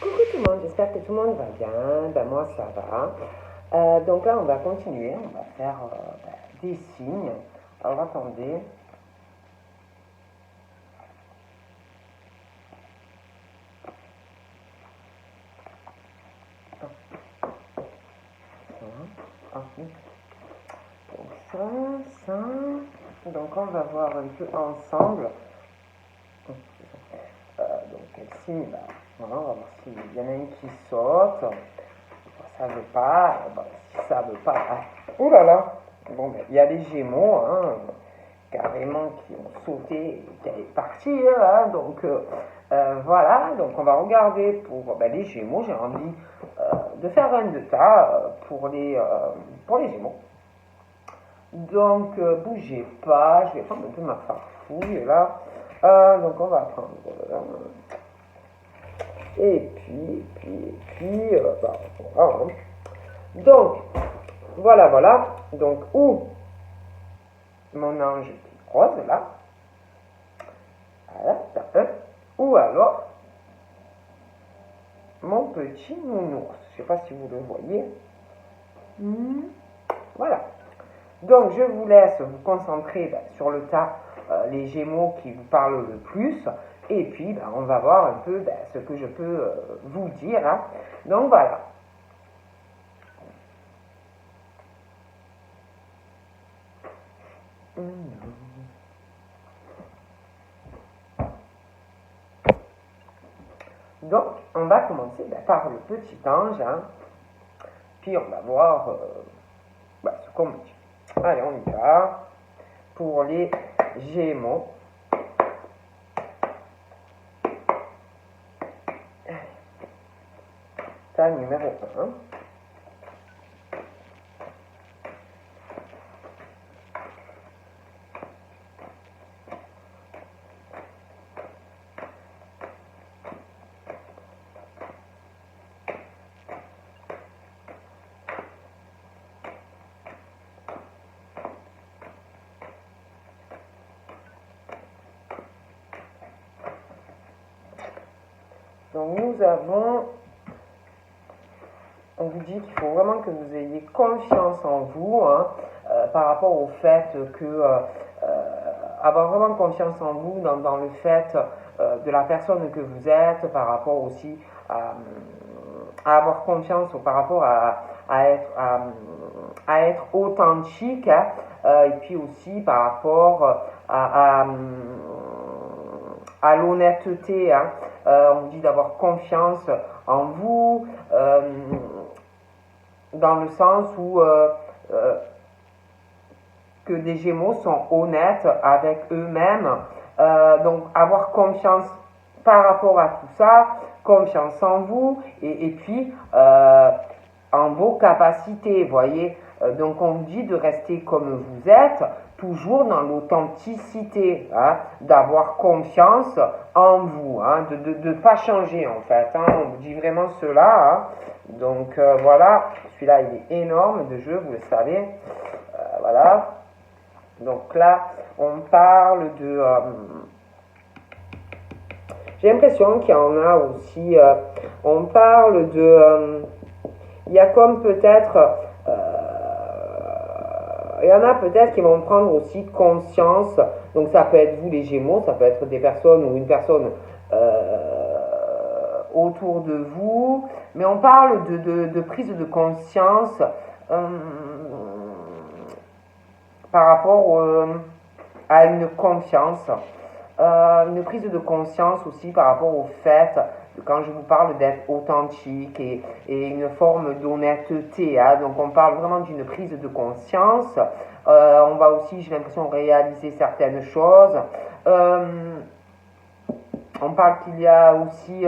Coucou tout le monde, j'espère que tout le monde va bien. Ben moi ça va. Donc là on va continuer, on va faire des signes. Alors attendez. Donc ça. Donc on va voir un peu ensemble. Donc quel signe là. Voilà, on va voir s'il y en a un qui saute. Ça veut pas. Si ça veut pas. Oh là là. Bon ben il y a les Gémeaux, hein, carrément qui ont sauté et qui allaient partir. Hein, donc voilà. Donc on va regarder pour les Gémeaux. J'ai envie de faire un de tas pour les Gémeaux. Donc bougez pas. Je vais prendre un peu ma farfouille là. Donc on va prendre. Et puis, voilà. Donc, voilà. Donc, où mon ange rose, là. Voilà, t'as un. Ou alors, mon petit nounours. Je ne sais pas si vous le voyez. Voilà. Donc, je vous laisse vous concentrer sur le tas, les Gémeaux qui vous parlent le plus. Et puis, on va voir un peu ce que je peux vous dire. Hein. Donc, voilà. Donc, on va commencer par le petit ange. Hein. Puis, on va voir ce qu'on me dit. Allez, on y va. Pour les Gémeaux. Ça, numéro 1. Donc, nous avons... On vous dit qu'il faut vraiment que vous ayez confiance en vous, hein, par rapport au fait que... avoir vraiment confiance en vous dans le fait de la personne que vous êtes, par rapport aussi à avoir confiance par rapport à être authentique, hein, et puis aussi par rapport à l'honnêteté. Hein. On vous dit d'avoir confiance en vous, dans le sens où que des Gémeaux sont honnêtes avec eux-mêmes. Donc avoir confiance par rapport à tout ça, confiance en vous et puis en vos capacités, voyez. Donc on vous dit de rester comme vous êtes, toujours dans l'authenticité, hein, d'avoir confiance en vous, hein, de ne pas changer en fait. Hein, on vous dit vraiment cela. Hein. Donc voilà, celui-là il est énorme de jeu, vous le savez. Voilà. Donc là, on parle de... j'ai l'impression qu'il y en a aussi... on parle de... il y a comme peut-être... il y en a peut-être qui vont prendre aussi conscience. Donc ça peut être vous les Gémeaux, ça peut être des personnes ou une personne autour de vous. Mais on parle de prise de conscience... par rapport à une confiance, une prise de conscience aussi par rapport au fait, quand je vous parle d'être authentique et une forme d'honnêteté, hein, donc on parle vraiment d'une prise de conscience, on va aussi, j'ai l'impression, réaliser certaines choses, on parle qu'il y a aussi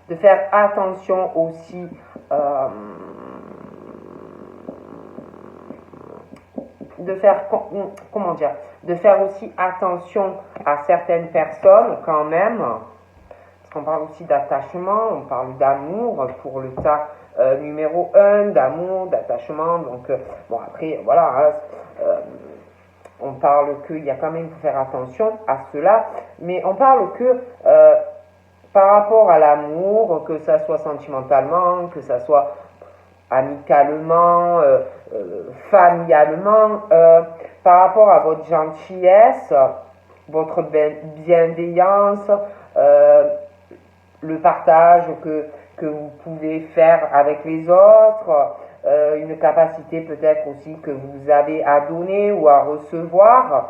de faire attention aussi de faire, comment dire, de faire aussi attention à certaines personnes quand même, parce qu'on parle aussi d'attachement, on parle d'amour pour le tas numéro 1, d'amour, d'attachement, donc bon après voilà, on parle qu'il y a quand même faut faire attention à cela, mais on parle que par rapport à l'amour, que ça soit sentimentalement, que ça soit amicalement, familialement, par rapport à votre gentillesse, votre bienveillance, le partage que vous pouvez faire avec les autres, une capacité peut-être aussi que vous avez à donner ou à recevoir.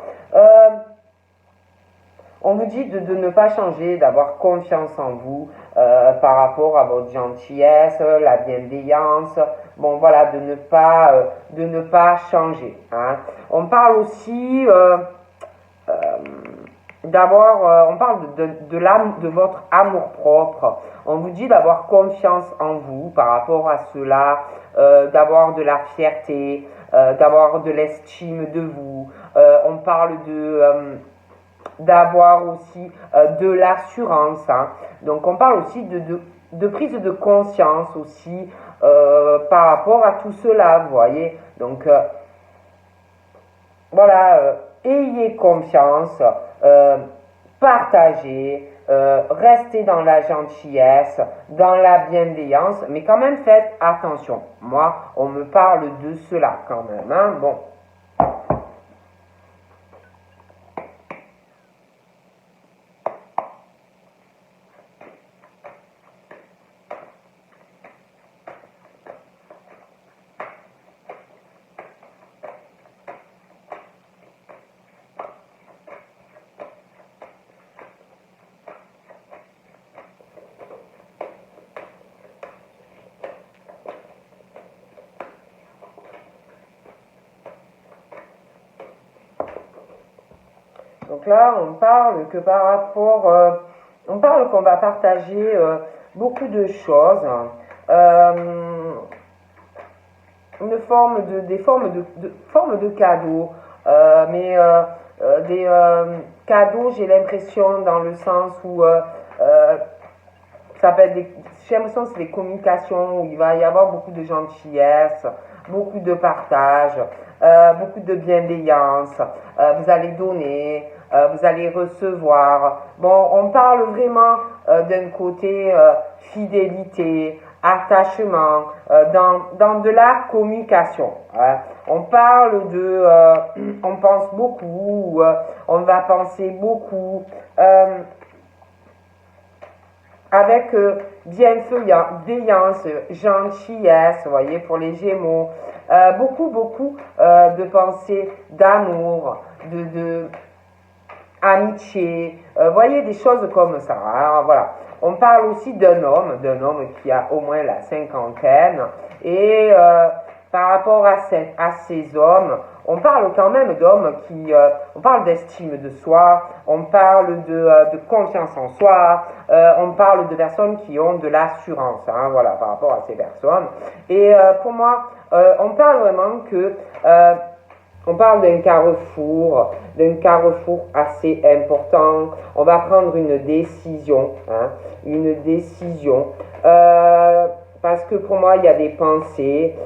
On vous dit de ne pas changer, d'avoir confiance en vous par rapport à votre gentillesse, la bienveillance. Bon, voilà, de ne pas changer. Hein. On parle aussi on parle de votre amour propre. On vous dit d'avoir confiance en vous par rapport à cela, d'avoir de la fierté, d'avoir de l'estime de vous. On parle d'avoir aussi de l'assurance. Hein. Donc on parle aussi de prise de conscience aussi par rapport à tout cela, vous voyez. Donc voilà, ayez confiance, partagez, restez dans la gentillesse, dans la bienveillance, mais quand même faites attention. Moi, on me parle de cela quand même. Hein. Bon. Donc là, on parle que par rapport, on parle qu'on va partager beaucoup de choses, des formes de cadeaux, mais des cadeaux, j'ai l'impression dans le sens où ça peut être j'ai l'impression que c'est des communications où il va y avoir beaucoup de gentillesse, beaucoup de partage, beaucoup de bienveillance. Vous allez donner, vous allez recevoir. Bon, on parle vraiment d'un côté fidélité, attachement, dans de la communication. Hein. On parle on pense beaucoup, on va penser beaucoup. Avec bienveillance, gentillesse, vous voyez, pour les Gémeaux, beaucoup de pensées d'amour, de amitié, voyez, des choses comme ça. Hein, voilà. On parle aussi d'un homme qui a au moins la cinquantaine, et par rapport à ces hommes, on parle quand même d'hommes on parle d'estime de soi, on parle de confiance en soi, on parle de personnes qui ont de l'assurance, hein, voilà, par rapport à ces personnes. Et pour moi, on parle vraiment on parle d'un carrefour assez important. On va prendre une décision, hein, parce que pour moi, il y a des pensées.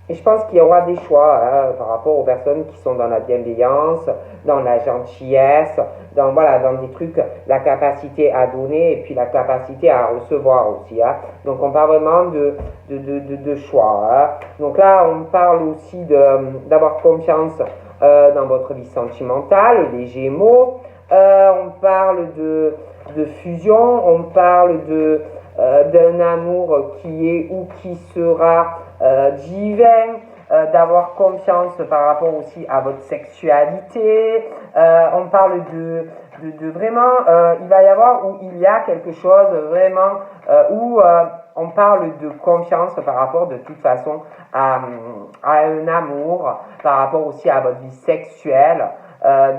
Et je pense qu'il y aura des choix hein, par rapport aux personnes qui sont dans la bienveillance, dans la gentillesse, dans des trucs, la capacité à donner et puis la capacité à recevoir aussi. Hein. Donc on parle vraiment de choix. Hein. Donc là, on parle aussi d'avoir confiance dans votre vie sentimentale, les Gémeaux. On parle de fusion, on parle d'un amour qui est ou qui sera divin, d'avoir confiance par rapport aussi à votre sexualité. On parle de vraiment, il va y avoir où il y a quelque chose vraiment où on parle de confiance par rapport de toute façon à un amour, par rapport aussi à votre vie sexuelle.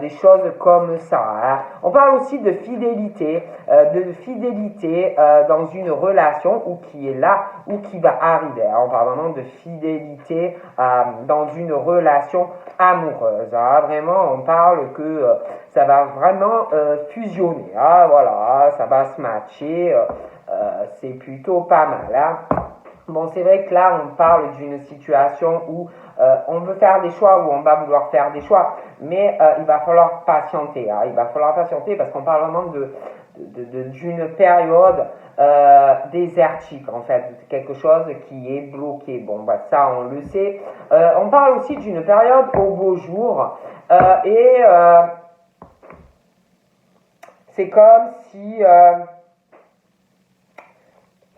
Des choses comme ça. Hein. On parle aussi de fidélité dans une relation ou qui est là ou qui va arriver. Hein. On parle vraiment de fidélité dans une relation amoureuse. Hein. Vraiment, on parle que ça va vraiment fusionner. Hein. Voilà, ça va se matcher. C'est plutôt pas mal. Hein. Bon, c'est vrai que là, on parle d'une situation où on veut faire des choix, où on va vouloir faire des choix, mais il va falloir patienter. Hein. Il va falloir patienter parce qu'on parle vraiment d'une période désertique, en fait, quelque chose qui est bloqué. Bon, bah, ça, on le sait. On parle aussi d'une période au beau jour, et c'est comme si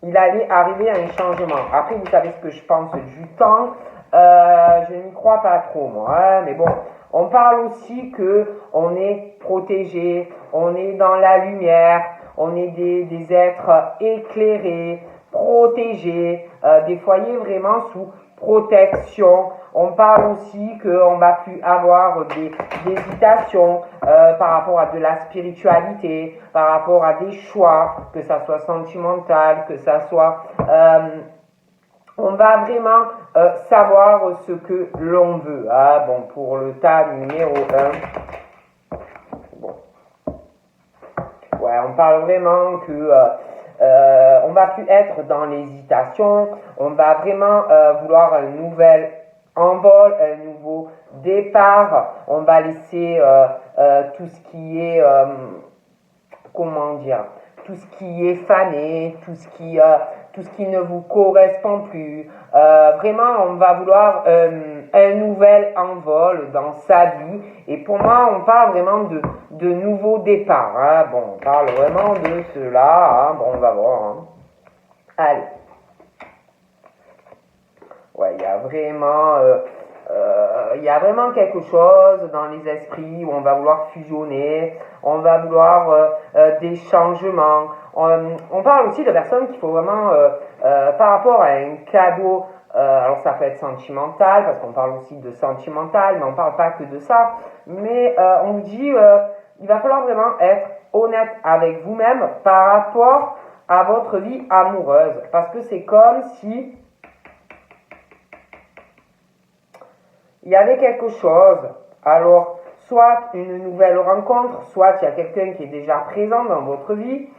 il allait arriver un changement. Après, vous savez ce que je pense du temps. Je n'y crois pas trop, moi. Hein, mais bon, on parle aussi que on est protégé, on est dans la lumière, on est des êtres éclairés, protégés, des foyers vraiment sous protection. On parle aussi qu'on va plus avoir des hésitations par rapport à de la spiritualité, par rapport à des choix, que ça soit sentimental, que ça soit... on va vraiment savoir ce que l'on veut. Ah, bon, pour le tas numéro 1. Bon. Ouais, on parle vraiment que on va plus être dans l'hésitation. On va vraiment vouloir un nouvel envol, un nouveau départ. On va laisser tout ce qui est, comment dire, tout ce qui est fané, tout ce qui ne vous correspond plus. Vraiment, on va vouloir un nouvel envol dans sa vie. Et pour moi, on parle vraiment de nouveaux départs. Hein. Bon, on parle vraiment de cela. Hein. Bon, on va voir. Hein. Allez. Ouais, il y a vraiment quelque chose dans les esprits où on va vouloir fusionner, on va vouloir des changements. On parle aussi de personnes qu'il faut vraiment, par rapport à un cadeau, alors ça peut être sentimental, parce qu'on parle aussi de sentimental, mais on ne parle pas que de ça. Mais on vous dit, il va falloir vraiment être honnête avec vous-même par rapport à votre vie amoureuse. Parce que c'est comme si il y avait quelque chose, alors soit une nouvelle rencontre, soit il y a quelqu'un qui est déjà présent dans votre vie,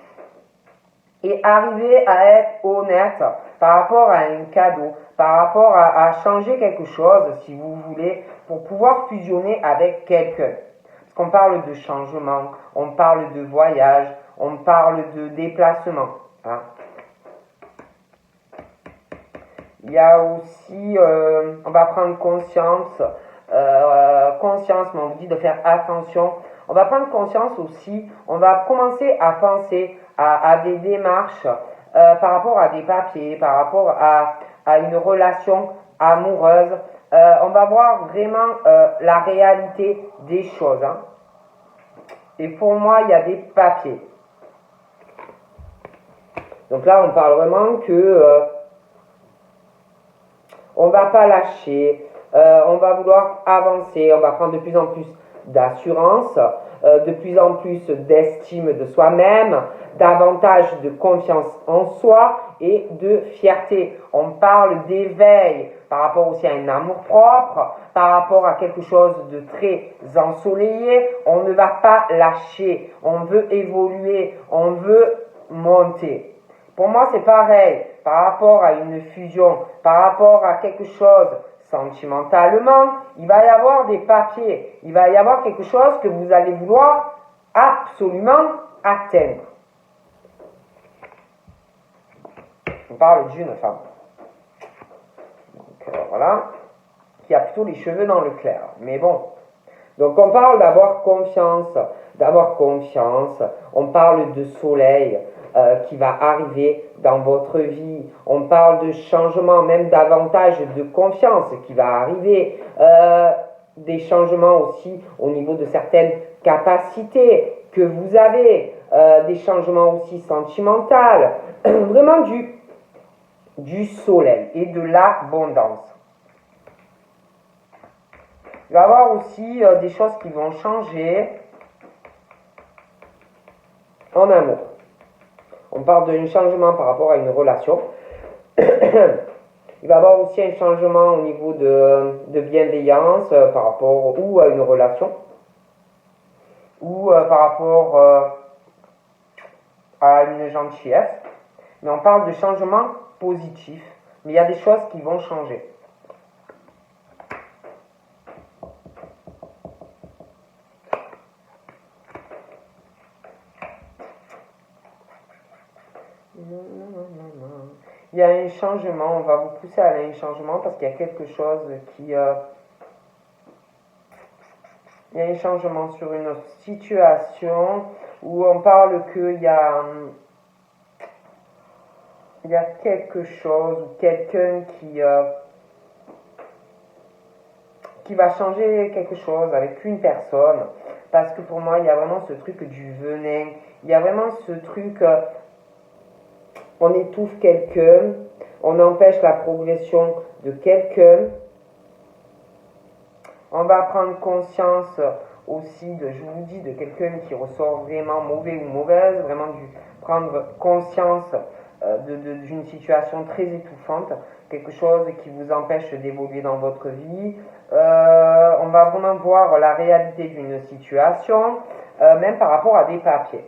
et arriver à être honnête par rapport à un cadeau, par rapport à changer quelque chose, si vous voulez, pour pouvoir fusionner avec quelqu'un. Parce qu'on parle de changement, on parle de voyage, on parle de déplacement. Hein. Il y a aussi, on va prendre conscience, mais on vous dit de faire attention. On va prendre conscience aussi, on va commencer à penser à des démarches par rapport à des papiers, par rapport à une relation amoureuse. On va voir vraiment la réalité des choses. Hein. Et pour moi, il y a des papiers. Donc là, on parle vraiment que... on ne va pas lâcher, on va vouloir avancer, on va prendre de plus en plus d'assurance, de plus en plus d'estime de soi-même, davantage de confiance en soi et de fierté. On parle d'éveil par rapport aussi à un amour-propre, par rapport à quelque chose de très ensoleillé. On ne va pas lâcher, on veut évoluer, on veut monter. Pour moi, c'est pareil, par rapport à une fusion, par rapport à quelque chose sentimentalement, il va y avoir des papiers, il va y avoir quelque chose que vous allez vouloir absolument atteindre. On parle d'une femme. Donc voilà, qui a plutôt les cheveux dans le clair. Mais bon, donc on parle d'avoir confiance, on parle de soleil, qui va arriver dans votre vie. On parle de changement, même davantage de confiance qui va arriver. Des changements aussi au niveau de certaines capacités que vous avez. Des changements aussi sentimentaux. Vraiment du soleil et de l'abondance. Il va y avoir aussi des choses qui vont changer en amour. On parle d'un changement par rapport à une relation. Il va y avoir aussi un changement au niveau de bienveillance par rapport ou à une relation, ou par rapport à une gentillesse. Mais on parle de changement positif. Mais il y a des choses qui vont changer. Il y a un changement, on va vous pousser à un changement parce qu'il y a quelque chose qui... il y a un changement sur une situation où on parle qu'il y a quelque chose ou quelqu'un qui va changer quelque chose avec une personne. Parce que pour moi, il y a vraiment ce truc du venin. Il y a vraiment ce truc, on étouffe quelqu'un, on empêche la progression de quelqu'un. On va prendre conscience aussi je vous dis, de quelqu'un qui ressort vraiment mauvais ou mauvaise, vraiment prendre conscience d'une situation très étouffante, quelque chose qui vous empêche d'évoluer dans votre vie. On va vraiment voir la réalité d'une situation, même par rapport à des papiers.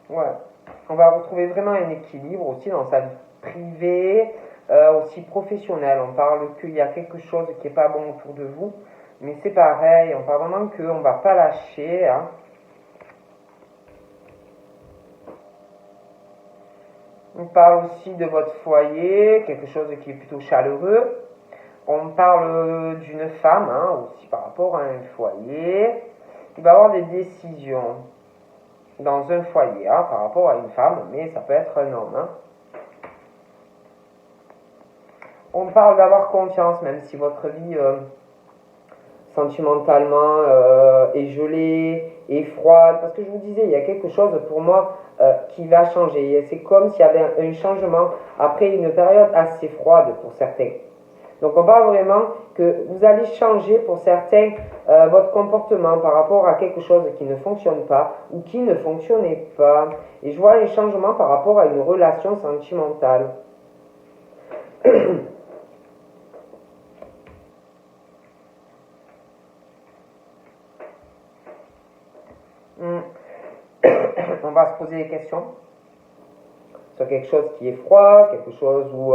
Ouais. On va retrouver vraiment un équilibre aussi dans sa vie privée, aussi professionnelle. On parle qu'il y a quelque chose qui n'est pas bon autour de vous, mais c'est pareil, on parle vraiment qu'on ne va pas lâcher. Hein. On parle aussi de votre foyer, quelque chose qui est plutôt chaleureux. On parle d'une femme, hein, aussi par rapport à un foyer. Il va y avoir des décisions dans un foyer, hein, par rapport à une femme, mais ça peut être un homme. Hein. On parle d'avoir confiance, même si votre vie sentimentalement est gelée, est froide. Parce que je vous disais, il y a quelque chose pour moi qui va changer. C'est comme s'il y avait un changement après une période assez froide pour certains. Donc on parle vraiment que vous allez changer pour certains votre comportement par rapport à quelque chose qui ne fonctionne pas ou qui ne fonctionnait pas. Et je vois un changement par rapport à une relation sentimentale. On va se poser des questions sur quelque chose qui est froid, quelque chose où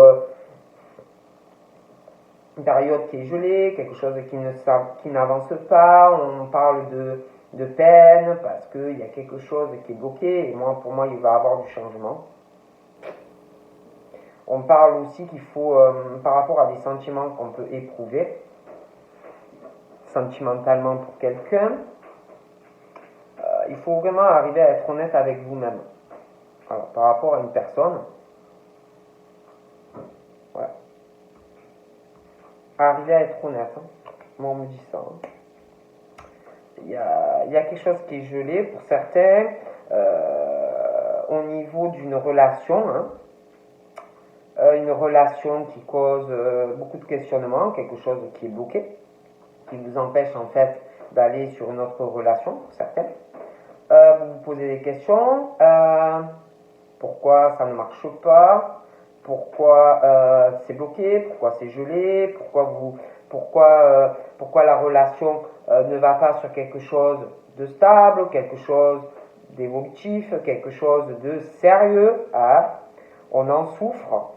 une période qui est gelée, quelque chose qui n'avance pas. On parle de peine parce qu'il y a quelque chose qui est bloqué et pour moi il va y avoir du changement. On parle aussi qu'il faut, par rapport à des sentiments qu'on peut éprouver sentimentalement pour quelqu'un, il faut vraiment arriver à être honnête avec vous-même. Alors, par rapport à une personne, ouais. Arriver à être honnête. Hein. Moi, on me dit ça. Hein. Il y a quelque chose qui est gelé pour certains au niveau d'une relation. Hein. Une relation qui cause beaucoup de questionnements, quelque chose qui est bloqué, qui vous empêche en fait d'aller sur une autre relation pour certains. Vous vous posez des questions. Pourquoi ça ne marche pas? Pourquoi c'est bloqué? Pourquoi c'est gelé? Pourquoi la relation ne va pas sur quelque chose de stable, quelque chose d'évolutif, quelque chose de sérieux? Hein? On en souffre.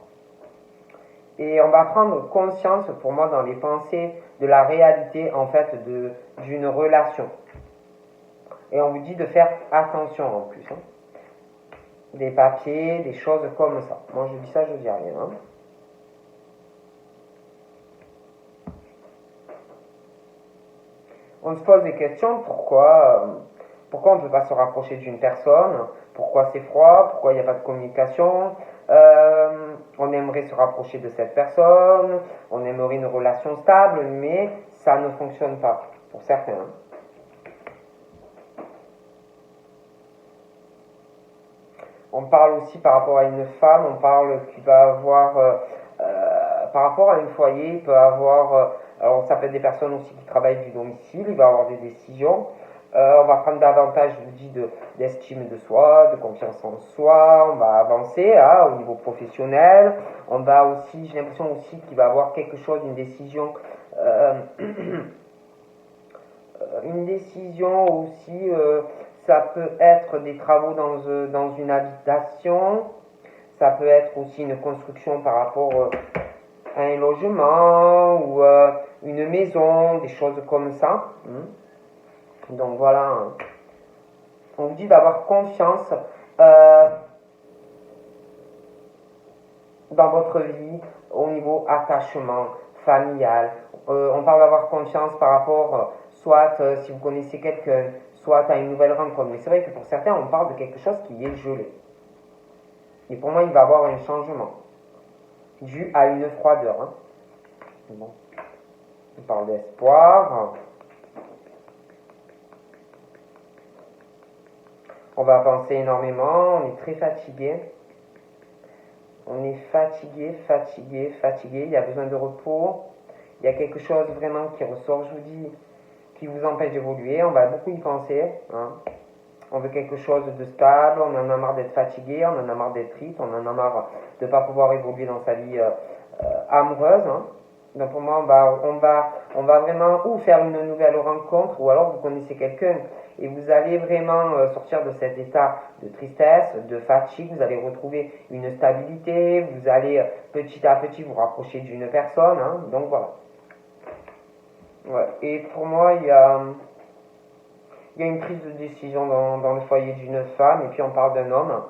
Et on va prendre conscience, pour moi, dans les pensées, de la réalité, en fait, d'une relation. Et on vous dit de faire attention, en plus. Hein. Des papiers, des choses comme ça. Moi, je dis ça, je dis rien. Hein. On se pose des questions, pourquoi on ne peut pas se rapprocher d'une personne? Pourquoi c'est froid? Pourquoi il n'y a pas de communication? On aimerait se rapprocher de cette personne, on aimerait une relation stable, mais ça ne fonctionne pas, pour certains. Hein. On parle aussi par rapport à une femme, on parle qu'il va avoir, par rapport à un foyer, il peut avoir, alors ça peut être des personnes aussi qui travaillent du domicile, il va avoir des décisions. On va prendre davantage, je vous dis, d'estime de soi, de confiance en soi, on va avancer hein, au niveau professionnel. On va aussi, j'ai l'impression aussi qu'il va avoir quelque chose, une décision aussi, ça peut être des travaux dans une habitation, ça peut être aussi une construction par rapport à un logement ou une maison, des choses comme ça. Donc voilà, on vous dit d'avoir confiance dans votre vie au niveau attachement familial. On parle d'avoir confiance par rapport, soit si vous connaissez quelqu'un, soit à une nouvelle rencontre. Mais c'est vrai que pour certains, on parle de quelque chose qui est gelé. Et pour moi, il va y avoir un changement dû à une froideur. Bon. On parle d'espoir. On va penser énormément, on est très fatigué. On est fatigué. Il y a besoin de repos. Il y a quelque chose vraiment qui ressort, je vous dis, qui vous empêche d'évoluer. On va beaucoup y penser. On veut quelque chose de stable, on en a marre d'être fatigué, on en a marre d'être triste, on en a marre de ne pas pouvoir évoluer dans sa vie amoureuse. Donc pour moi, on va vraiment ou faire une nouvelle rencontre, ou alors vous connaissez quelqu'un et vous allez vraiment sortir de cet état de tristesse, de fatigue, vous allez retrouver une stabilité, vous allez petit à petit vous rapprocher d'une personne. Donc voilà. Ouais. Et pour moi, il y a une prise de décision dans le foyer d'une femme, et puis on parle d'un homme.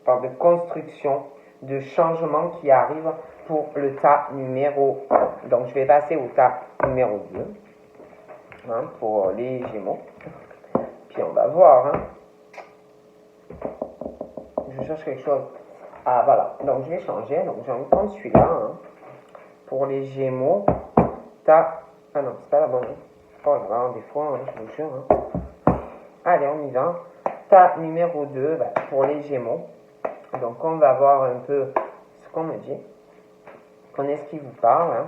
On parle de construction, de changement qui arrive pour le tas numéro 1. Donc je vais passer au tas numéro 2 pour les Gémeaux. Puis on va voir. Je cherche quelque chose. Ah voilà, donc je vais changer. Donc je vais prendre celui-là pour les Gémeaux. Ah non, c'est pas la bonne. Oh là là, des fois, je vous jure. Allez, on y va. Tas numéro 2 pour les Gémeaux. Donc on va voir un peu ce qu'on me dit. Qu'on est ce qui vous parle.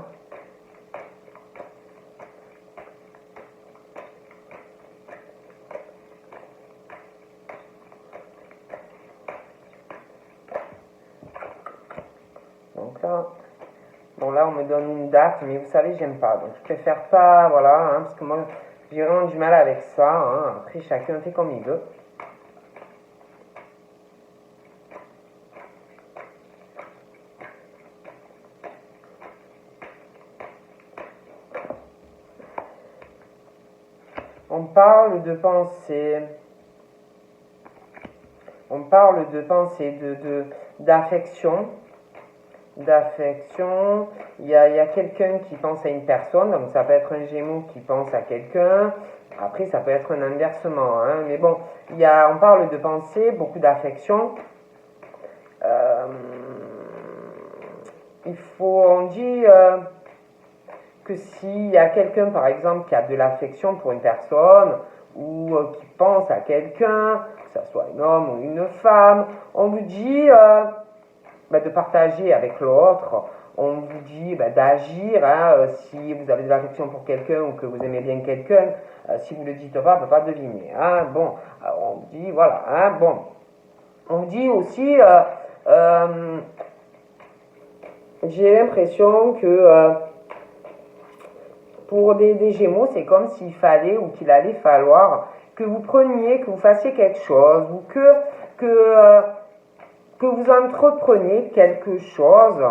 Donc là, bon là on me donne une date, mais vous savez j'aime pas. Donc je préfère pas, voilà, parce que moi j'ai vraiment du mal avec ça. Après chacun fait comme il veut. On parle de pensée. On parle de pensée, d'affection. D'affection. Il y a quelqu'un qui pense à une personne, donc ça peut être un Gémeaux qui pense à quelqu'un. Après, ça peut être un inversement. Mais bon, on parle de pensée, beaucoup d'affection. On dit que s'il y a quelqu'un, par exemple, qui a de l'affection pour une personne, ou qui pense à quelqu'un, que ce soit un homme ou une femme, on vous dit de partager avec l'autre, on vous dit d'agir, si vous avez de l'affection pour quelqu'un ou que vous aimez bien quelqu'un, si vous ne le dites pas, on ne peut pas deviner. Bon, on vous dit, voilà, bon. On vous dit aussi, j'ai l'impression que pour des Gémeaux, c'est comme s'il fallait ou qu'il allait falloir que vous preniez, que vous fassiez quelque chose, ou que vous entrepreniez quelque chose.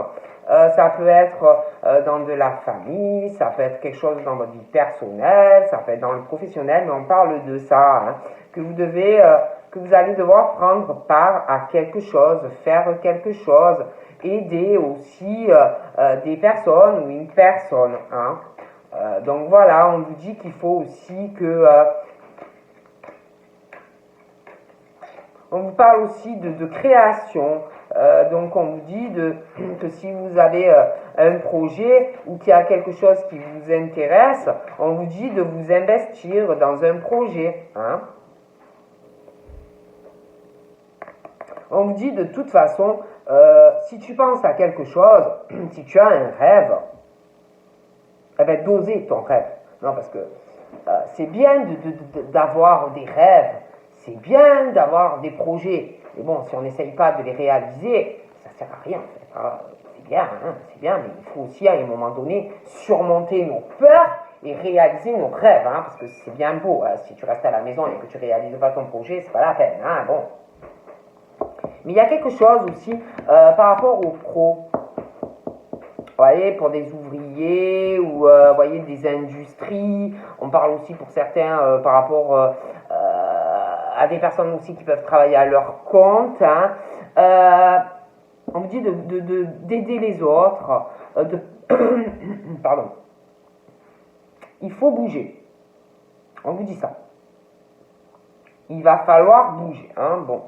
Ça peut être dans de la famille, ça peut être quelque chose dans votre vie personnelle, ça peut être dans le professionnel, mais on parle de ça, que vous allez devoir prendre part à quelque chose, faire quelque chose, aider aussi des personnes ou une personne. Donc voilà, on vous dit qu'il faut aussi que... on vous parle aussi de création. Donc on vous dit que si vous avez un projet ou qu'il y a quelque chose qui vous intéresse, on vous dit de vous investir dans un projet. On vous dit de toute façon, si tu penses à quelque chose, si tu as un rêve, d'oser ton rêve. Non, parce que c'est bien d'avoir des rêves, c'est bien d'avoir des projets. Mais bon, si on n'essaye pas de les réaliser, ça ne sert à rien. C'est bien, mais il faut aussi à un moment donné surmonter nos peurs et réaliser nos rêves. Parce que c'est bien beau. Si tu restes à la maison et que tu ne réalises pas ton projet, c'est pas la peine. Bon. Mais il y a quelque chose aussi par rapport aux pros. Vous voyez, pour des ouvriers ou voyez, des industries. On parle aussi pour certains par rapport à des personnes aussi qui peuvent travailler à leur compte. Hein. On vous dit d'aider les autres, pardon. Il faut bouger. On vous dit ça. Il va falloir bouger. Hein. Bon.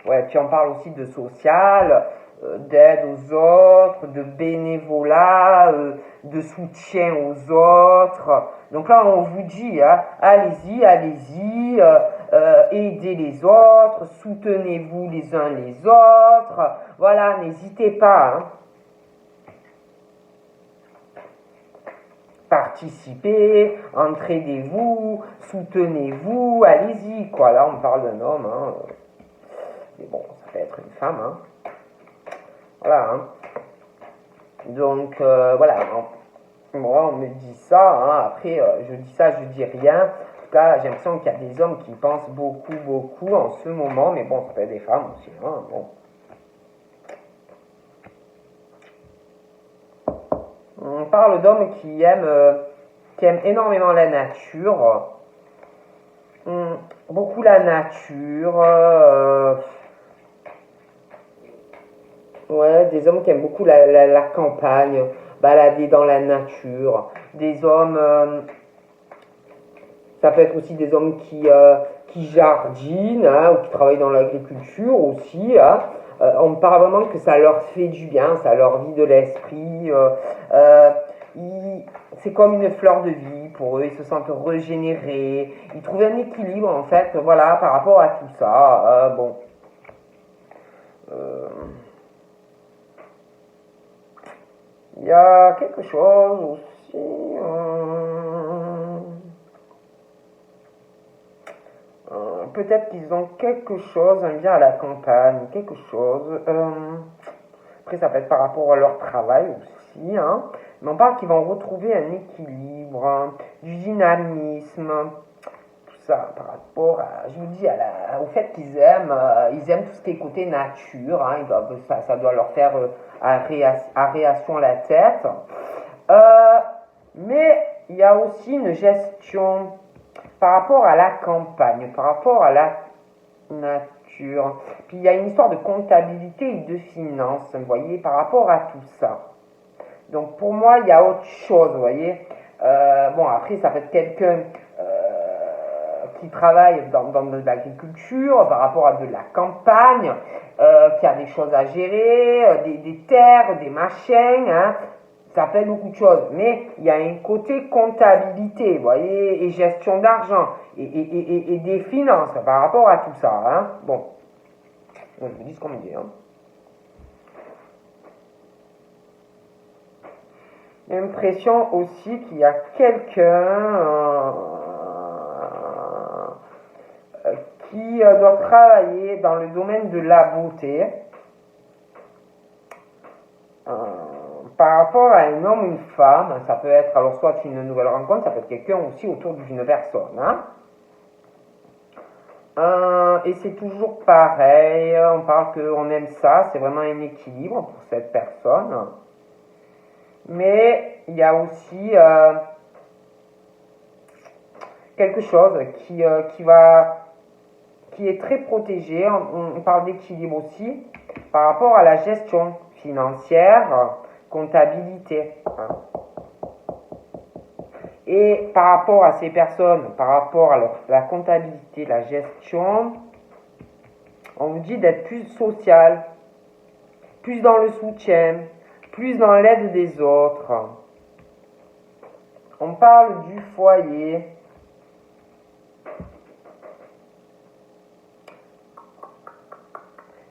Ouais, puis on parle aussi de social, d'aide aux autres, de bénévolat, de soutien aux autres. Donc là, on vous dit, hein, allez-y, allez-y, aidez les autres, soutenez-vous les uns les autres. Voilà, n'hésitez pas. Hein. Participez, entraidez-vous, soutenez-vous, allez-y, quoi. Là, on parle d'un homme, hein. Mais bon, ça peut être une femme, hein. Voilà, hein. Donc, voilà. Moi, on me dit ça, hein. Après, je dis ça, je dis rien. En tout cas, j'ai l'impression qu'il y a des hommes qui pensent beaucoup, beaucoup en ce moment. Mais bon, ça peut être des femmes aussi, hein. Bon. On parle d'hommes qui aiment énormément la nature. Beaucoup la nature. Ouais, des hommes qui aiment beaucoup la campagne, balader dans la nature. Des hommes, ça peut être aussi des hommes qui jardinent, hein, ou qui travaillent dans l'agriculture aussi. Hein. On parle vraiment que ça leur fait du bien, ça leur vide l'esprit. C'est comme une fleur de vie pour eux, ils se sentent régénérés. Ils trouvent un équilibre en fait, voilà, par rapport à tout ça. Bon. Il y a quelque chose aussi. Peut-être qu'ils ont quelque chose, un bien à la campagne, quelque chose. Après, ça peut être par rapport à leur travail aussi. Hein. Mais on parle qu'ils vont retrouver un équilibre, hein, du dynamisme, tout ça par rapport à, je vous dis, au fait qu'ils aiment tout ce qui est côté nature. Hein, ça doit leur faire aération la tête. Mais il y a aussi une gestion par rapport à la campagne, par rapport à la nature. Puis il y a une histoire de comptabilité et de finances, vous voyez, par rapport à tout ça. Donc pour moi, il y a autre chose, vous voyez. Bon, après, ça peut être quelqu'un qui travaille dans de l'agriculture, par rapport à de la campagne, qui a des choses à gérer, des terres, des machins, hein. Ça fait beaucoup de choses, mais il y a un côté comptabilité, vous voyez, et gestion d'argent, et des finances par rapport à tout ça. Hein. Bon, je vous dis ce qu'on me dit. Hein. J'ai l'impression aussi qu'il y a quelqu'un qui doit travailler dans le domaine de la beauté. Par rapport à un homme ou une femme, ça peut être alors soit une nouvelle rencontre, ça peut être quelqu'un aussi autour d'une personne. Hein. Et c'est toujours pareil, on parle qu'on aime ça, c'est vraiment un équilibre pour cette personne. Mais il y a aussi quelque chose qui est très protégé, on parle d'équilibre aussi, par rapport à la gestion financière, comptabilité. Hein. Et par rapport à ces personnes, par rapport à la comptabilité, la gestion, on vous dit d'être plus social, plus dans le soutien, plus dans l'aide des autres. On parle du foyer.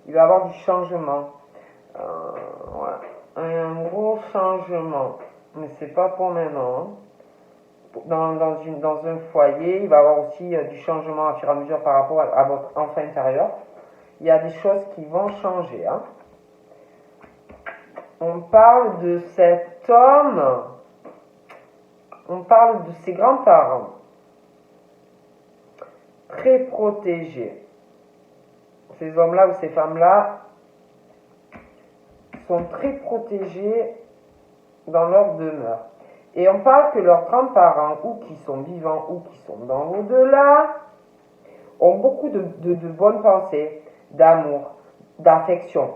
Il va y avoir du changement. Ouais. Un gros changement. Mais c'est pas pour maintenant. Dans un foyer, il va y avoir aussi du changement à fur et à mesure par rapport à votre enfant intérieur. Il y a des choses qui vont changer. Hein. On parle de cet homme. On parle de ses grands-parents. Très protégés. Ces hommes-là ou ces femmes-là sont très protégés dans leur demeure. Et on parle que leurs grands-parents, ou qui sont vivants, ou qui sont dans l'au-delà, ont beaucoup de bonnes pensées, d'amour, d'affection.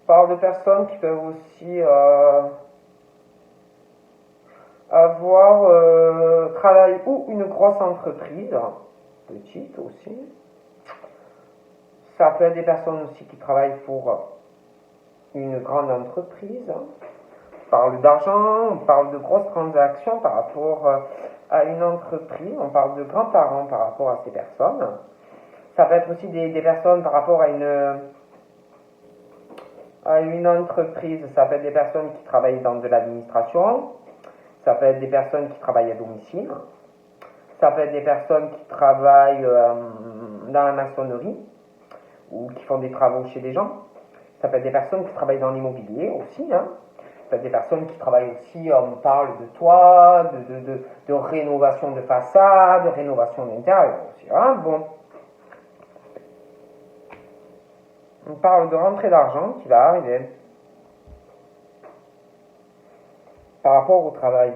On parle de personnes qui peuvent aussi avoir travaillé ou une grosse entreprise, petite aussi. Ça peut être des personnes aussi qui travaillent pour une grande entreprise. On parle d'argent, on parle de grosses transactions par rapport à une entreprise, on parle de grands-parents par rapport à ces personnes. Ça peut être aussi des personnes par rapport à une entreprise, ça peut être des personnes qui travaillent dans de l'administration, ça peut être des personnes qui travaillent à domicile, ça peut être des personnes qui travaillent dans la maçonnerie ou qui font des travaux chez des gens, ça peut être des personnes qui travaillent dans l'immobilier aussi, hein. Ça peut être des personnes qui travaillent aussi, on parle de toit, de rénovation de façade, de rénovation d'intérieur aussi, hein. Bon. On parle de rentrée d'argent qui va arriver par rapport au travail.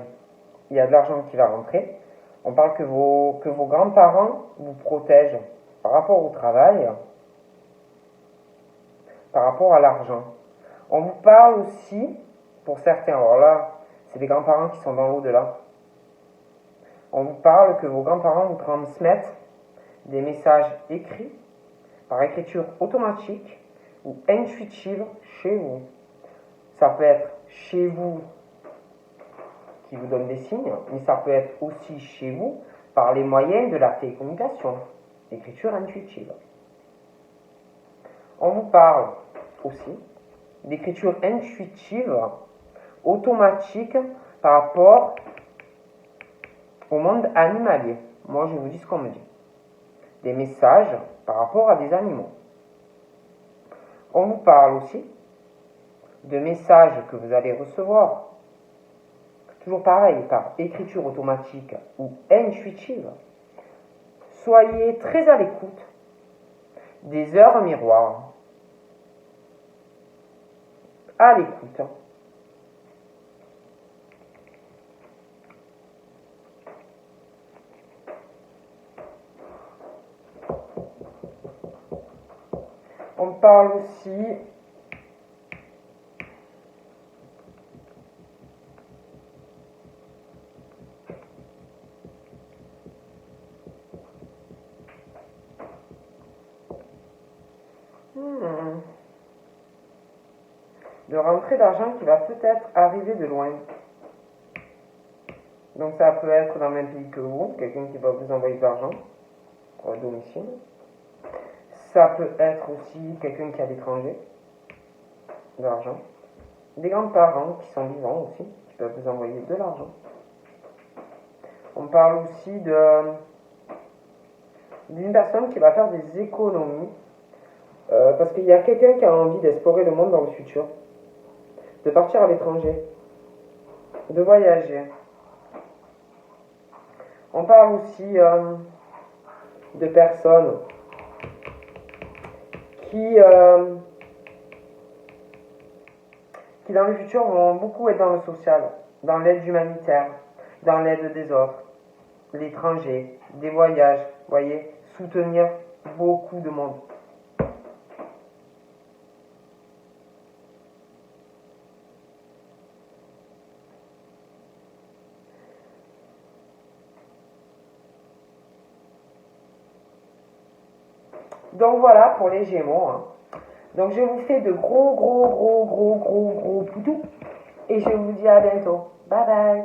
Il y a de l'argent qui va rentrer. On parle que vos grands-parents vous protègent par rapport au travail, par rapport à l'argent. On vous parle aussi, pour certains, alors là, c'est des grands-parents qui sont dans l'au-delà. On vous parle que vos grands-parents vous transmettent des messages écrits, par écriture automatique ou intuitive chez vous. Ça peut être chez vous qui vous donne des signes, mais ça peut être aussi chez vous par les moyens de la télécommunication, l'écriture intuitive. On vous parle aussi d'écriture intuitive, automatique par rapport au monde animalier. Moi, je vous dis ce qu'on me dit. Des messages par rapport à des animaux. On vous parle aussi de messages que vous allez recevoir. Toujours pareil, par écriture automatique ou intuitive. Soyez très à l'écoute des heures miroirs. À l'écoute. On parle aussi de rentrée d'argent qui va peut-être arriver de loin. Donc ça peut être dans le même pays que vous, quelqu'un qui va vous envoyer de l'argent au domicile. Ça peut être aussi quelqu'un qui est à l'étranger, de l'argent. Des grands-parents qui sont vivants aussi, qui peuvent vous envoyer de l'argent. On parle aussi d'une personne qui va faire des économies, parce qu'il y a quelqu'un qui a envie d'explorer le monde dans le futur, de partir à l'étranger, de voyager. On parle aussi de personnes qui dans le futur vont beaucoup être dans le social, dans l'aide humanitaire, dans l'aide des autres, l'étranger, des voyages, voyez, soutenir beaucoup de monde. Donc voilà pour les Gémeaux. Hein. Donc je vous fais de gros poutous et je vous dis à bientôt. Bye bye.